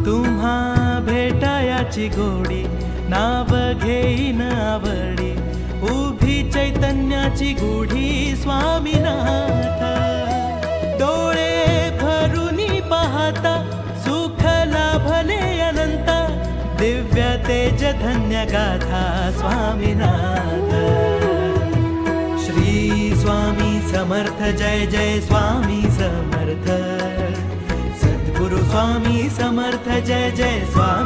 तुम्हा भेटायाची गोडी नाव घेईन आवडी उभी चैतन्याची गुढी स्वामीनाथ डोळे भरूनी पाहता सुख लाभले अनंत दिव्य तेज धन्य गाथा स्वामीनाथ श्री स्वामी समर्थ जय जय स्वामी समर्थ सद्गुरु स्वामी समर्थ जय जय स्वामी